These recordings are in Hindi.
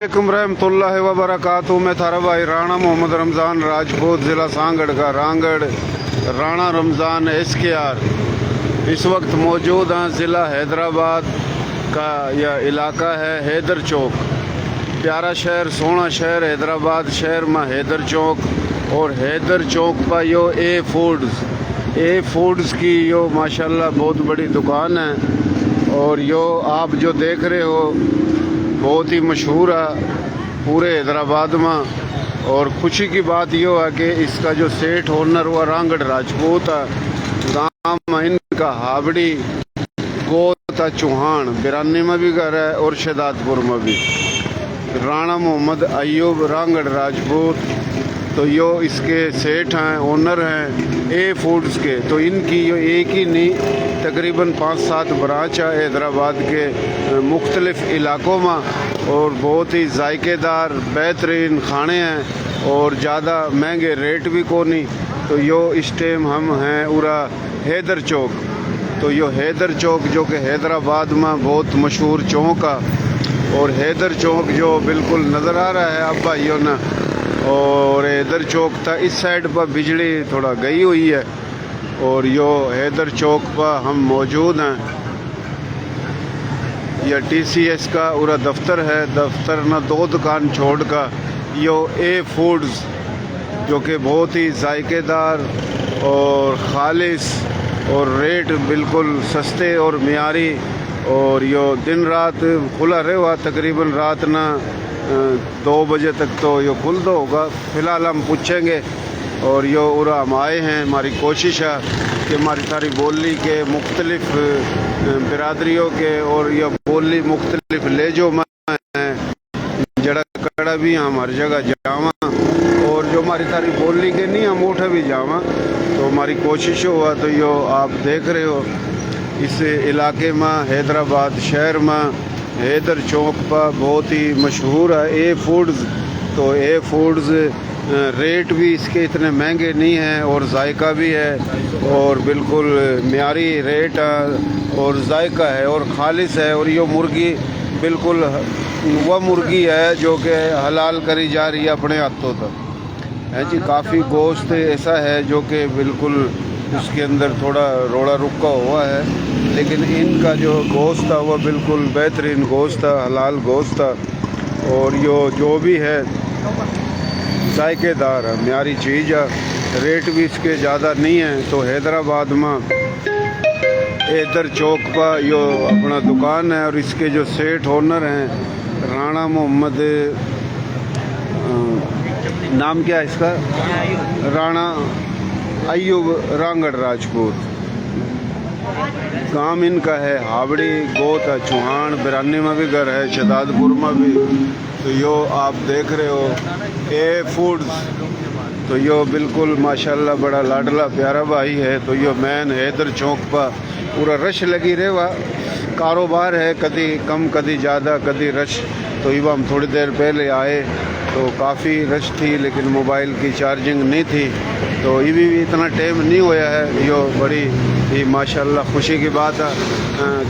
वालेकुम रहमतुल्लाहि व बरकातहू। मैं थारा भाई राणा मोहम्मद रमज़ान राजपूत, ज़िला सांगड़ का रांगड़ राणा रमज़ान SKR। इस वक्त मौजूद हैं ज़िला हैदराबाद का यह इलाका है हैदर चौक। प्यारा शहर, सोना शहर हैदराबाद शहर में हैदर चौक। और हैदर चौक पर यो ए फूड्स की यो माशाल्लाह बहुत बड़ी दुकान है। और यो आप जो देख रहे हो बहुत ही मशहूर है पूरे हैदराबाद में। और खुशी की बात यो है कि इसका जो सेठ ओनर हुआ रांगड़ राजपूत है। गाँव में इनका हावड़ी गोता चौहान बिरानी में भी घर है और शहदादपुर में भी। राणा मोहम्मद अयूब रांगड़ राजपूत तो यो इसके सेठ हैं, ओनर हैं ए फूड्स के। तो इनकी यो एक ही नहीं तकरीबन 5-7 ब्रांच है हैदराबाद के मुख्तलिफ इलाकों में। और बहुत ही जायकेदार बेहतरीन खाने हैं और ज़्यादा महंगे रेट भी को नहीं। तो यो इस टाइम हम हैं पूरा हैदर चौक। तो यो हैदर चौक जो कि हैदराबाद में बहुत मशहूर चौक है। और हैदर चौक जो बिल्कुल नज़र आ रहा है अब भाइयों ना। और हैदर चौक था इस साइड पर बिजली थोड़ा गई हुई है। और यो हैदर चौक पर हम मौजूद हैं। यह TCS का पूरा दफ्तर है। दफ्तर में 2 दुकान छोड़ कर यो ए फूड्स जो कि बहुत ही जायकेदार और खालिस और रेट बिल्कुल सस्ते और मियारी। और यो दिन रात खुला रहे हुआ, तकरीबन रात ना 2 बजे तक तो यो खुल दो होगा। फ़िलहाल हम पूछेंगे। और यो उरा हम आए हैं, हमारी कोशिश है कि हमारी सारी बोली के मुख्तलिफ बिरादरियों के और यह बोली मुख्तलिफ लेजो में जड़ा कड़ा भी हम हर जगह जावा। और जो हमारी सारी बोली के नहीं हम उठे भी जावा। तो हमारी कोशिश हुआ। तो यो आप देख रहे हो इस इलाके में हैदराबाद शहर में हैदर चौक पर बहुत ही मशहूर है ए फूड्स। तो ए फूड्स रेट भी इसके इतने महंगे नहीं हैं और जायका भी है और बिल्कुल मियारी रेट है और जायका है और खालिस है। और ये मुर्गी बिल्कुल वह मुर्गी है जो कि हलाल करी जा रही है अपने हाथों तक है जी। काफ़ी गोश्त ऐसा है जो कि बिल्कुल उसके अंदर थोड़ा रोड़ा रुका हुआ है, लेकिन इनका जो गोश्त था वह बिल्कुल बेहतरीन गोश्त था, हलाल गोश्त था। और यो जो भी है जायकेदार है, म्यारी चीज़ है। रेट भी इसके ज़्यादा नहीं है। तो हैदराबाद में हैदर चौक पर यो अपना दुकान है। और इसके जो सेठ ओनर हैं राणा मोहम्मद, नाम क्या है इसका, राणा अयूब रांगड़ राजपूत। काम इनका है हावड़ी गोता चौहान बिरानी में भी घर है, शहदादपुर में भी। तो यो आप देख रहे हो ए फूड्स। तो यो बिल्कुल माशाल्लाह बड़ा लाडला प्यारा भाई है। तो यो मैन हैदर चौक पर पूरा रश लगी रेवा कारोबार है, कभी कम कभी ज़्यादा कभी रश। तो ये हम थोड़ी देर पहले आए तो काफ़ी रश थी, लेकिन मोबाइल की चार्जिंग नहीं थी। तो ये भी इतना टाइम नहीं होया है। यो बड़ी ही माशाल्लाह खुशी की बात है।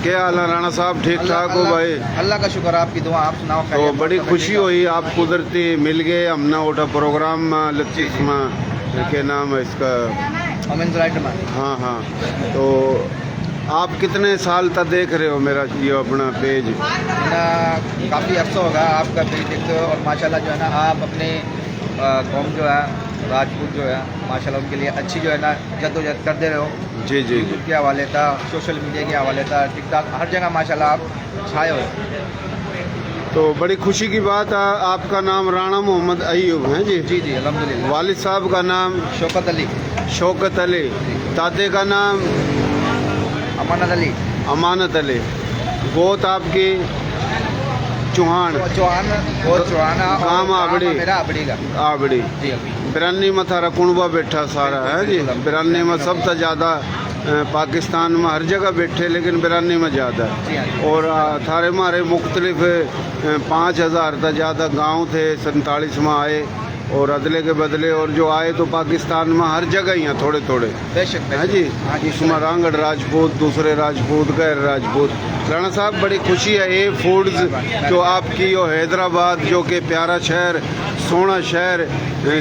क्या हाल है राणा साहब, ठीक ठाक हो भाई? अल्लाह का शुक्र, आपकी दुआ, आप सुनाओ। तो बड़ी खुशी हुई, आप कुदरती मिल गए। हमने उठा प्रोग्राम में लतीफ़ में क्या नाम है इसका, हाँ हाँ। तो आप कितने साल तक देख रहे हो मेरा ये अपना पेज? काफ़ी अर्सा होगा आपका पेज देखते हो। और माशाल्लाह जो है ना आप अपने कौम जो है राजपूत जो है माशाल्लाह उनके लिए अच्छी जो है ना जद्दोजहद करते रहो। जी जी। यूट्यूब के हवाले था, सोशल मीडिया के हवाले था, टिकटॉक, हर जगह माशाल्लाह आप छाए हो। तो बड़ी खुशी की बात है। आपका नाम राणा मोहम्मद अयूब है जी? जी जी अल्हम्दुलिल्लाह। वालिद साहब का नाम? शौकत अली। शौकत अली। दादे का नाम? अमानत अली। अमानत अली। गोत आपकी? चौहान। चौहान और चौहाना। काम आबड़ी? मेरा आबड़ी का। आबड़ी जी। बिरानी में थारा कुणबा बैठा सारा है जी। बिरानी में सबसे ज़्यादा पाकिस्तान में हर जगह बैठे, लेकिन बिरानी में ज़्यादा। और थारे मारे मुख्तलिफ 5000 तक ज़्यादा गांव थे 47 में आए और अदले के बदले। और जो आए तो पाकिस्तान में हर जगह ही हैं थोड़े थोड़े, बेशक है जी। इसमें रांगड़ राजपूत, दूसरे राजपूत, गैर राजपूत। राणा साहब बड़ी खुशी है ये फूड्स जो आपकी यो हैदराबाद जो कि प्यारा शहर, सोना शहर,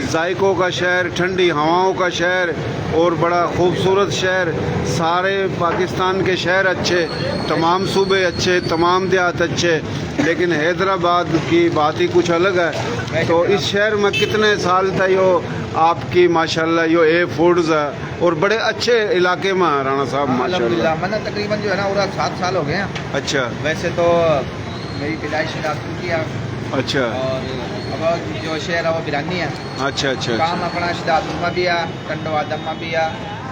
जायकों का शहर, ठंडी हवाओं का शहर और बड़ा खूबसूरत शहर। सारे पाकिस्तान के शहर अच्छे, तमाम सूबे अच्छे, तमाम देहात अच्छे, लेकिन हैदराबाद की बात ही कुछ अलग है। तो इस शहर में कितने साल था यो आपकी माशाल्लाह यो ए फूड्स है और बड़े अच्छे इलाके में है राणा साहब माशाल्लाह। अल्हम्दुलिल्लाह, मैंने तकरीबन जो है ना पूरा 7 साल हो गए हैं। अच्छा वैसे तो मेरी पैदाइश नागपुर की है अच्छा और अब जो शहर है वो बिरानी है। अच्छा अच्छा काम अपना शदादुर में भी है, टंडो आदम में भी है,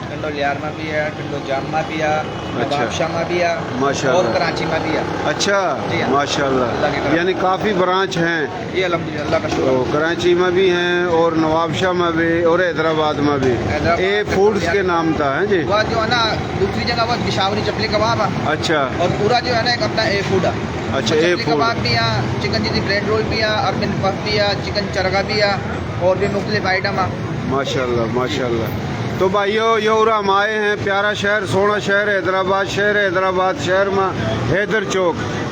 टंडो लियार में भी है, टंडो जाम में भी है, नवाबशाह में भी है माशाल्लाह और कराची में भी है। अच्छा जी हाँ। माशाल्लाह, अल्लाह की तरफ। यानी काफ़ी ब्रांच हैं। ये अल्हम्दुलिल्लाह अल्लाह का शुक्र। तो कराची में भी हैं और नवाबशाह में भी और हैदराबाद में भी। हैदराबाद ए में फूड्स तो के नाम था है जी। वह जो है ना दूसरी जगह वो पिशावरी चपली कबाब है अच्छा और पूरा जो है ना एक अपना ए फूड है। अच्छा, तो ए चपली फूड। कबाब भी है, चिकन चिली ब्रेड रोल भी है, अर्बन पफ भी है, चिकन चरगा भी है और भी मुख्तलिफ आइटम है। माशाल्लाह माशाल्लाह। तो भाइयों यो हम आए हैं प्यारा शहर, सोना शहर, हैदराबाद शहर। हैदराबाद शहर में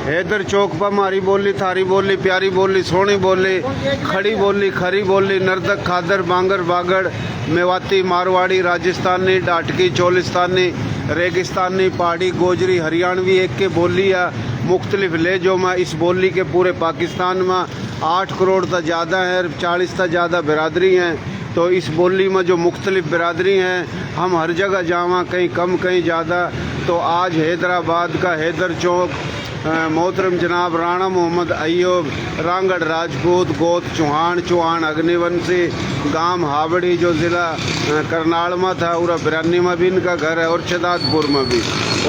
हैदर चौक पर हमारी बोली, थारी बोली, प्यारी बोली, सोनी बोली, खड़ी बोली, खरी बोली, नर्दक, खादर, बांगर, बागड़, मेवाती, मारवाड़ी, राजस्थानी, डाटकी, चोलिस्तानी, रेगिस्तानी, पहाड़ी, गोजरी, हरियाणवी एक के बोली है मुख्तलिफ लेजों में। इस बोली के पूरे पाकिस्तान में 8 करोड़ तक ज़्यादा है, 40 तक ज़्यादा बिरादरी हैं। तो इस बोली में जो मुख्तलिफ बिरादरी हैं हम हर जगह जावा, कहीं कम कहीं ज़्यादा। तो आज हैदराबाद का हैदर चौक मोहतरम जनाब राणा मोहम्मद अय्यूब, रांगड़ राजपूत, गोत चौहान अग्निवंशी, गांव हावड़ी जो ज़िला करनाल में था, उरा बिरानी में भी इनका घर है और शहदादपुर में भी।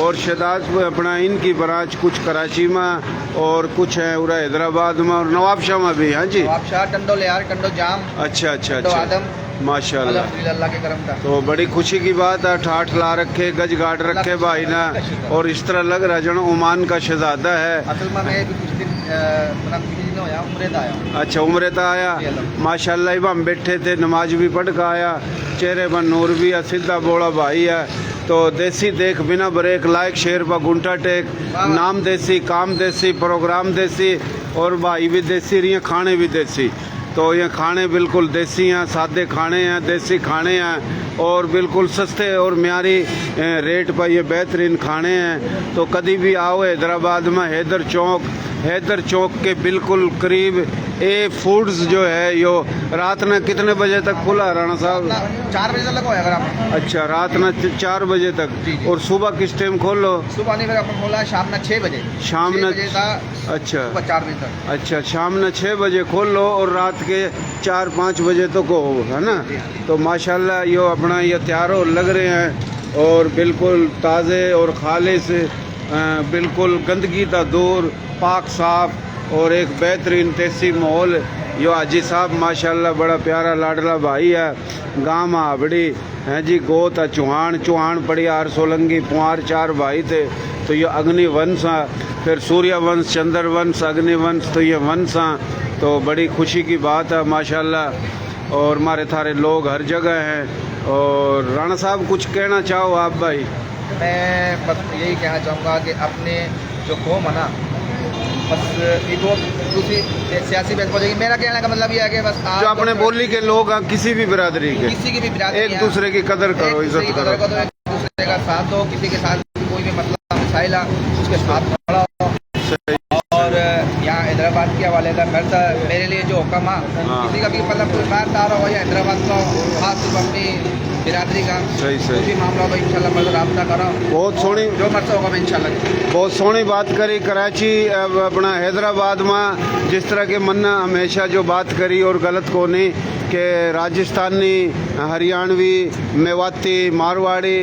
और शहदादपुर अपना इनकी ब्रांच कुछ कराची में और कुछ है उरा हैदराबाद में और नवाबशाह में भी। हाँ जी, नवाबशाह, टंडो लियार, टंडो जाम, अच्छा अच्छा टंडो अच्छा आदम, माशाल्लाह। अल्हम्दुलिल्लाह अल्लाह के करम था। तो बड़ी खुशी की बात है, ठाठ ला रखे, गज गाड़ रखे भाई ना, और इस तरह लग रहा जनो ओमान का शहजादा है। असल में मैं भी कुछ दिन मतलब कुछ दिन होया उम्रे दा आया। अच्छा उम्र तो आया माशाल्लाह। इब हम बैठे थे, नमाज भी पढ़ के आया, चेहरे पर नूर भी है, सीधा बोला भाई है। तो देसी देख बिना ब्रेक, लायक शेर पर गुंटा टेक, नाम देसी, काम देसी, प्रोग्राम देसी और भाई भी देसी रही, खाने भी देसी। तो ये खाने बिल्कुल देसी हैं, सादे खाने हैं, देसी खाने हैं और बिल्कुल सस्ते और म्यारी रेट पर ये बेहतरीन खाने हैं। तो कभी भी आओ हैदराबाद में हैदर चौक के बिल्कुल करीब ए फूड्स जो है यो रात में कितने बजे तक खुला है राणा साहब? 4 बजे तक होया अगर आप। अच्छा, रात में 4 बजे तक। जी। और सुबह किस टाइम खोलो? सुबह नहीं फिर अपन खोला शाम में 6 बजे। शाम में 6 बजे था, अच्छा सुबह 4 बजे तक। अच्छा, शाम में 6 बजे खोल लो और रात के 4-5 बजे तक हो, है ना? तो माशाल्लाह यो अपना ये तैयार हो लग रहे हैं और बिल्कुल ताज़े और खालिस, बिल्कुल गंदगी का दूर, पाक साफ और एक बेहतरीन देसी माहौल। यो हाजी साहब माशाल्लाह बड़ा प्यारा लाडला भाई है। गाँव में हावड़ी है जी, गोत है चौहान पड़ियार, सोलंगी, पुआर 4 भाई थे। तो ये अग्निवंश है, फिर सूर्यवंश, चंद्रवंश, अग्निवंश, तो ये वंश हैं। तो बड़ी खुशी की बात है माशाल्लाह। और हमारे थारे लोग हर जगह हैं। और राणा साहब कुछ कहना चाहो आप भाई? मैं बस यही कहना चाहूँगा कि अपने जो कौम है ना, बस एक वो दूसरी सियासी बहस हो जाएगी। मेरा कहने का मतलब ये है कि बस आप जो अपने बोली के लोग हैं, किसी भी बिरादरी के, किसी की भी बिरादरी एक दूसरे की कदर करो, इज्जत करो, एक दूसरे का साथ दो, किसी के साथ कोई भी मसला मसाइल है उसके साथ खड़ा हो। और यहाँ हैदराबाद के हवाले का मेरे लिए जो हुक्म है, किसी का भी मतलब कोई बात आ रहा हो या हैदराबाद का खास सिर्फ अपनी बिरादरी का सही कोई भी मामला होगा इंशाल्लाह मैं रब्ता करो। बहुत सोहनी, जो मर्ज़ होगा मैं इंशाल्लाह। बहुत सोहनी बात करी। कराची अपना हैदराबाद में जिस तरह के मन्ना हमेशा जो बात करी और गलत को नहीं कि राजस्थानी, हरियाणवी, मेवाती, मारवाड़ी,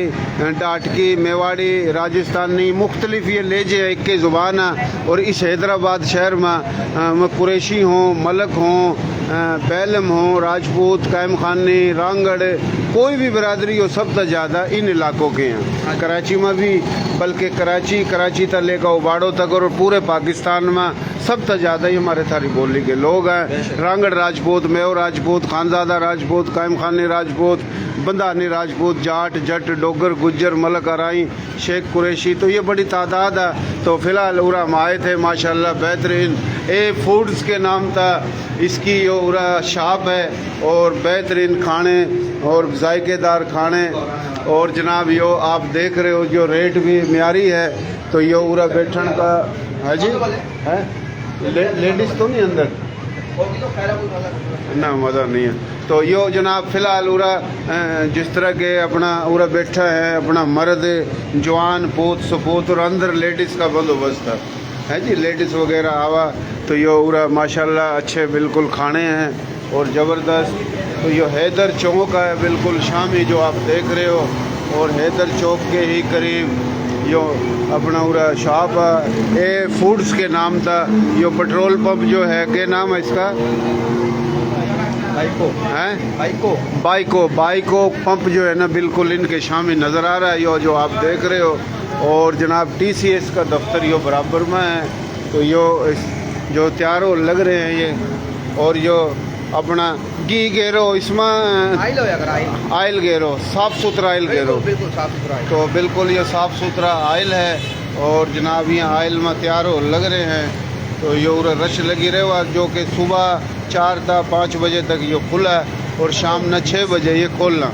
डाटकी, मेवाड़ी, राजस्थानी मुख्तलिफ ये लहजे एक के ज़ुबान है। और इस हैदराबाद शहर में कुरैशी हों, मलक हों, बैलम हों, राजपूत, कायम खानी, रांगड़, कोई भी बिरादरी हो, सब से ज़्यादा इन इलाकों के हैं। कराची में भी, बल्कि कराची तक लेकर उबाड़ो तक और पूरे पाकिस्तान में सब से ज़्यादा ही हमारे थारी बोली के लोग हैं। रांगड़ राजपूत, मेव राजपूत, खानजादा राजपूत, कायम खानी राजपूत, बंदानी राजपूत, जाट, जट, डोगर, गुज्जर, मलक, अराई, शेख, कुरैशी, तो ये बड़ी तादाद है। तो फ़िलहाल उरा हम आए थे माशाल्लाह बेहतरीन ए फूड्स के नाम था इसकी यो उरा शॉप है, और बेहतरीन खाने और जायकेदार खाने, और जनाब यो आप देख रहे हो जो रेट भी म्यारी है। तो यो उरा बैठन का है जी है, लेडीज़ तो नहीं अंदर ना, मज़ा नहीं है। तो यो जनाब फ़िलहाल उरा जिस तरह के अपना उरा बैठा है अपना मर्द जवान पोत सपोत, और अंदर लेडीज़ का बंदोबस्त है जी, लेडीज़ वगैरह आवा। तो यो उरा माशाल्लाह अच्छे बिल्कुल खाने हैं और ज़बरदस्त। तो यो हैदर चौक है बिल्कुल शामी जो आप देख रहे हो, और हैदर चौक के ही करीब यो अपना उरा शॉप है ए फूड्स के नाम था। यो पेट्रोल पंप जो है क्या नाम है इसका, बाइको पंप जो है ना बिल्कुल इनके शामी नज़र आ रहा है यो जो आप देख रहे हो। और जनाब TCS का दफ्तर यो बराबर में है। तो यो जो त्यारों लग रहे हैं ये, और यो अपना घी गेरो इसमें आयल गेरो, साफ़ सुथरा आयल गेरो, बिल्कुल साफ सुथरा है। तो बिल्कुल ये साफ़ सुथरा आयल है। और जनाब यहाँ आयल में त्यारों लग रहे हैं। तो ये उरा रश लगी रहे हुआ जो कि सुबह 4 था 5 बजे तक ये खुला और शाम न 6 बजे ये खोलना।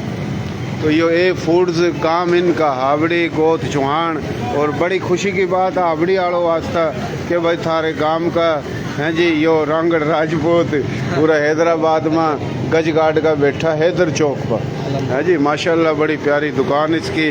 तो ये ए फूड्स काम इनका हावड़ी गोत चौहान, और बड़ी खुशी की बात है हावड़ी आड़ो वास्ता कि भाई थारे गांव का हैं जी यो रांगड़ राजपूत पूरा हैदराबाद में गजगाट का बैठा हैदर चौक पर है जी। माशाल्लाह बड़ी प्यारी दुकान इसकी,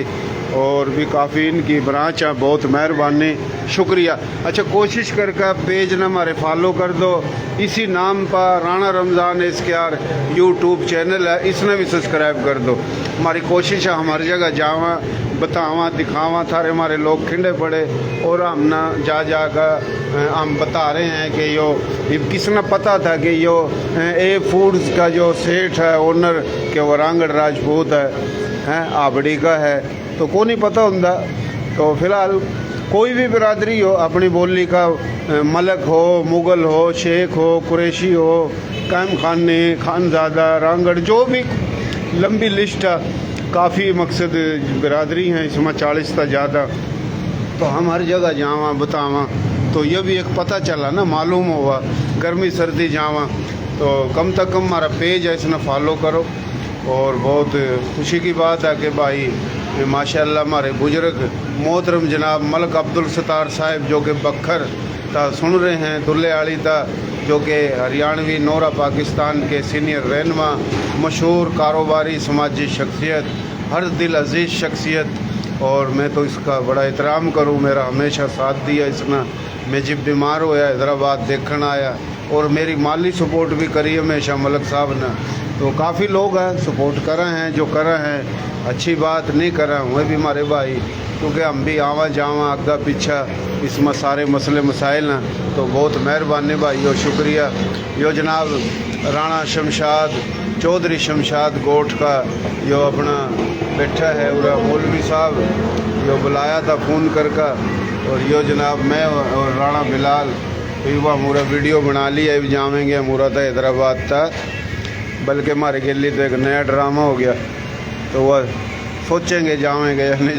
और भी काफ़ी इनकी ब्रांच है। बहुत मेहरबानी, शुक्रिया। अच्छा कोशिश करके पेज ना हमारे फॉलो कर दो, इसी नाम पर Rana Ramzan SKR YouTube channel है, इसने भी सब्सक्राइब कर दो। हमारी कोशिश है हमारी जगह जावा बतावा दिखावा, थारे हमारे लोग खिंडे पड़े, और हम ना जा कर हम बता रहे हैं कि यो किसने पता था कि यो ए फूड्स का जो सेठ है ओनर के वो रांगड़ राजपूत है आबड़ी का है, तो को नहीं पता होंगे। तो फिलहाल कोई भी बिरादरी हो अपनी बोली का, मलक हो, मुग़ल हो, शेख हो, कुरैशी हो, कायम खानी, खानज़ादा, रांगड़, जो भी लंबी लिस्ट है, काफ़ी मकसद बिरादरी हैं इसमें 40 से ज़्यादा। तो हम हर जगह जावा बतावा, तो ये भी एक पता चला ना, मालूम हुआ गर्मी सर्दी जावा। तो कम से कम हमारा पेज है इसने फॉलो करो। और बहुत खुशी की बात है कि भाई माशाल्लाह हमारे बुजुर्ग मोहतरम जनाब मलक अब्दुल सत्तार साहिब जो कि बखर ता सुन रहे हैं, दुल्ले आली ता जो कि हरियाणवी नोरा पाकिस्तान के सीनियर रहनुमा, मशहूर कारोबारी समाजी शख्सियत, हर दिल अजीज़ शख्सियत। और मैं तो इसका बड़ा एहतराम करूँ, मेरा हमेशा साथ दिया इसने। मैं जब बीमार होया हैदराबाद देखने आया, और मेरी माली सपोर्ट भी करी हमेशा मलक साहब ने। तो काफ़ी लोग हैं सपोर्ट कर रहे हैं, जो कर रहे हैं अच्छी बात, नहीं कर रहे हुए भी हमारे भाई, क्योंकि हम भी आवा जावा अग्गा पीछा इसमें सारे मसले मसाइल हैं। तो बहुत मेहरबानी भाई और शुक्रिया। यो जनाब राणा शमशाद चौधरी शमशाद गोठ का यो अपना बैठा है उरा मौलवी साहब यो बुलाया था फ़ोन करके, और यो जनाब मैं और राणा बिलाल युवा मूरा वीडियो बना लिया, अभी जाएंगे मूरा था हैदराबाद था, बल्कि हमारे के लिए तो एक नया ड्रामा हो गया। तो वह सोचेंगे जाएंगे या नहीं।